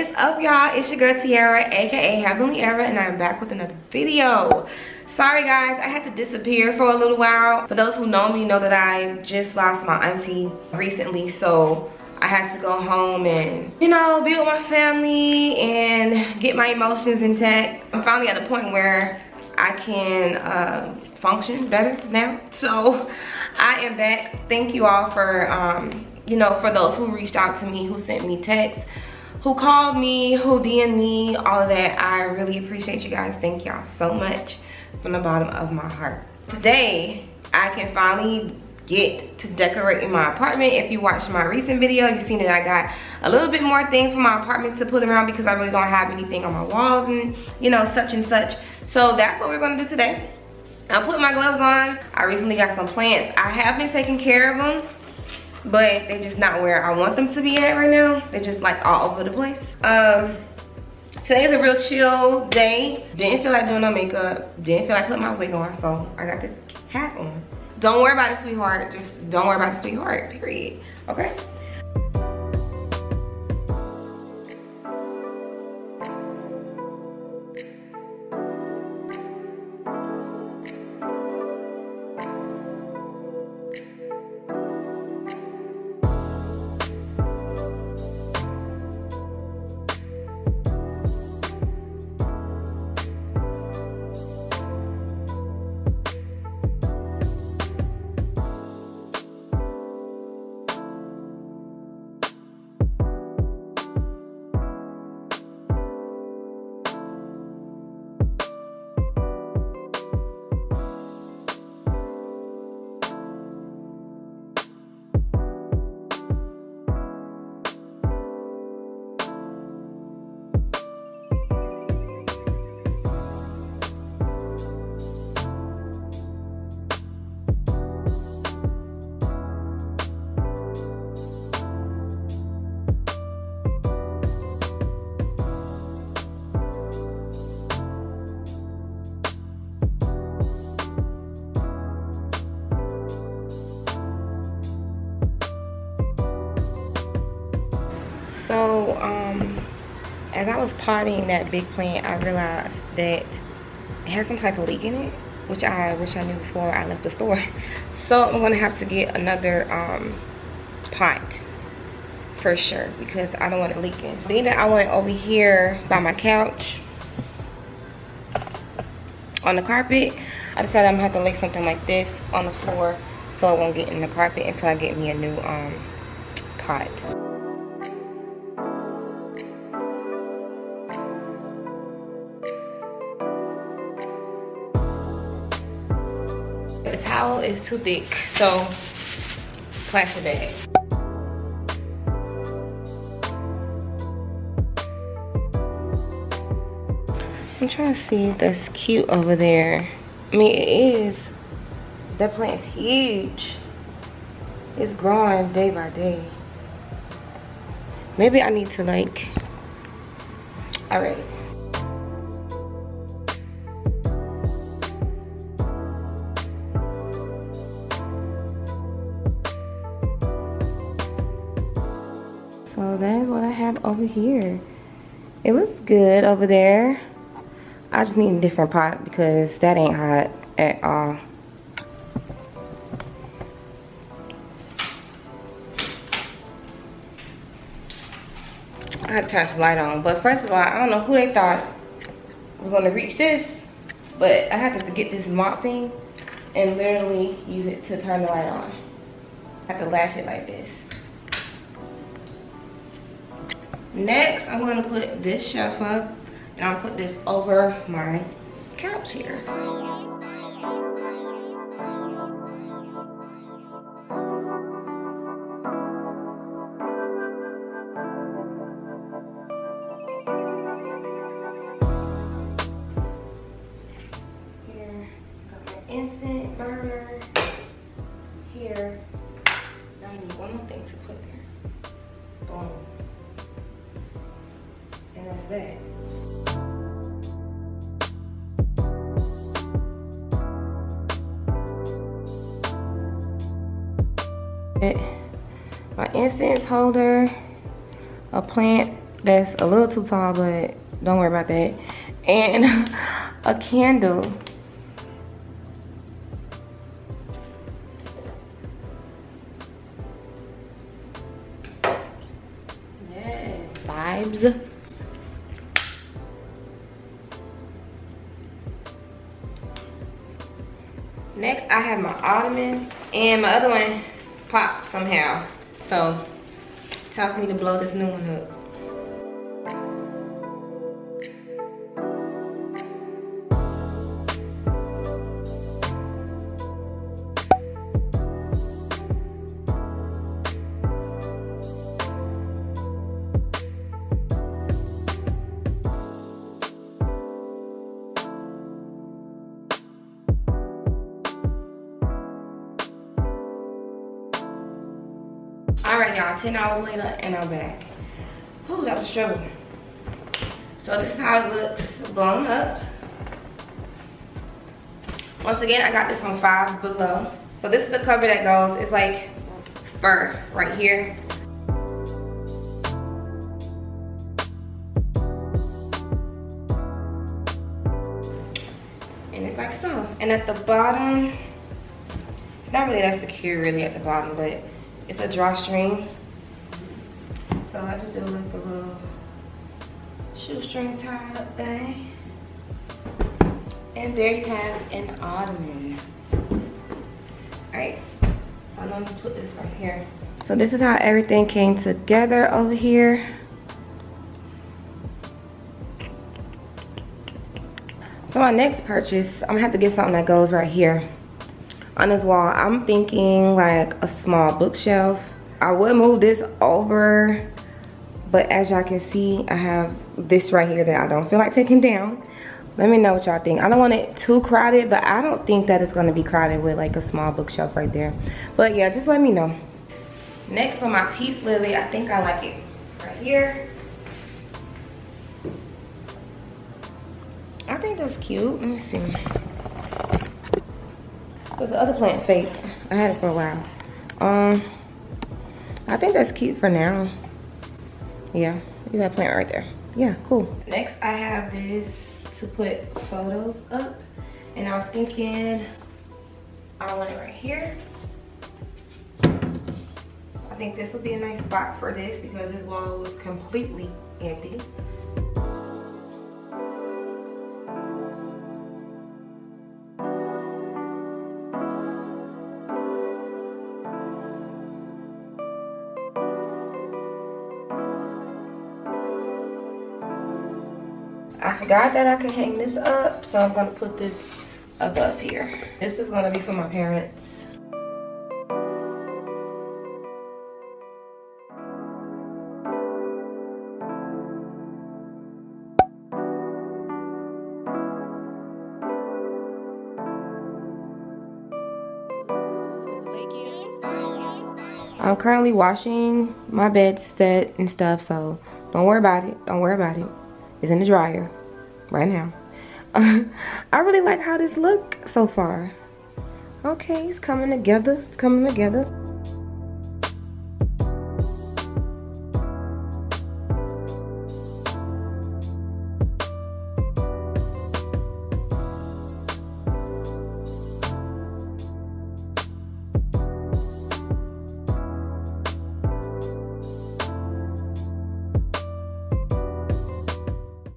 What is up, y'all? It's your girl Tiara, aka Heavenlyerra, and I'm back with another video. Sorry guys, I had to disappear for a little while. For those who know me know that I just lost my auntie recently, so I had to go home and, you know, be with my family and get my emotions intact. I'm finally at a point where I can function better now. So I am back. Thank you all for, you know, for those who reached out to me, who sent me texts, who called me, who DM'd me, all of that. I really appreciate you guys. Thank y'all so much from the bottom of my heart. Today, I can finally get to decorating my apartment. If you watched my recent video, you've seen that I got a little bit more things for my apartment to put around because I really don't have anything on my walls and, you know, such and such. So that's what we're gonna do today. I'm putting my gloves on. I recently got some plants. I have been taking care of them, but they're just not where I want them to be at right now. They're just like all over the place. Today's a real chill day. Didn't feel like doing no makeup. Didn't feel like putting my wig on, so I got this hat on. Don't worry about it, sweetheart. Just don't worry about it, sweetheart, period. Okay? So, as I was potting that big plant, I realized that it had some type of leak in it, which I wish I knew before I left the store. So I'm gonna have to get another pot for sure because I don't want it leaking. Being that I want it over here by my couch on the carpet, I decided I'm gonna have to lay something like this on the floor so it won't get in the carpet until I get me a new pot. The towel is too thick, so plastic bag. I'm trying to see if that's cute over there. I mean, it is. That plant's huge. It's growing day by day. Maybe I need to like, all right. So that is what I have over here. It looks good over there. I just need a different pot because that ain't hot at all. I had to turn some light on, but first of all, I don't know who they thought was gonna reach this, but I had to get this mop thing and literally use it to turn the light on. I have to lash it like this. Next, I'm gonna put this shelf up and I'll put this over my couch here. Here, got my incense burner. Here, now I need one more thing to put there. Boom. And that's that. My incense holder, a plant That's a little too tall, but don't worry about that. And a candle. Yes, vibes. Next, I have my ottoman, and my other one popped somehow. So, time for me to blow this new one up. Alright y'all, 10 hours later and I'm back. Whew, that was a struggle. So this is how it looks blown up. Once again, I got this on Five Below. So this is the cover that goes, it's like fur right here. And it's like so. And at the bottom, it's not really that secure really at the bottom, but it's a drawstring. So I just do like a little shoestring tie up thing. And there you have an ottoman. Alright, so I'm gonna put this right here. So this is how everything came together over here. So my next purchase, I'm gonna have to get something that goes right here on this wall. I'm thinking like a small bookshelf. I would move this over, but as y'all can see, I have this right here that I don't feel like taking down. Let me know what y'all think. I don't want it too crowded, but I don't think that it's gonna be crowded with like a small bookshelf right there. But yeah, just let me know. Next for my peace lily, I think I like it right here. I think that's cute. Let me see. Because the other plant fake. I had it for a while. I think that's cute for now. Yeah, you got a plant right there. Yeah, cool. Next, I have this to put photos up. And I was thinking, I want it right here. I think this will be a nice spot for this because this wall was completely empty. I forgot that I could hang this up, so I'm gonna put this above here. This is gonna be for my parents. I'm currently washing my bed set and stuff, so don't worry about it. Don't worry about it. It's in the dryer right now. I really like how this look so far. Okay, it's coming together. It's coming together.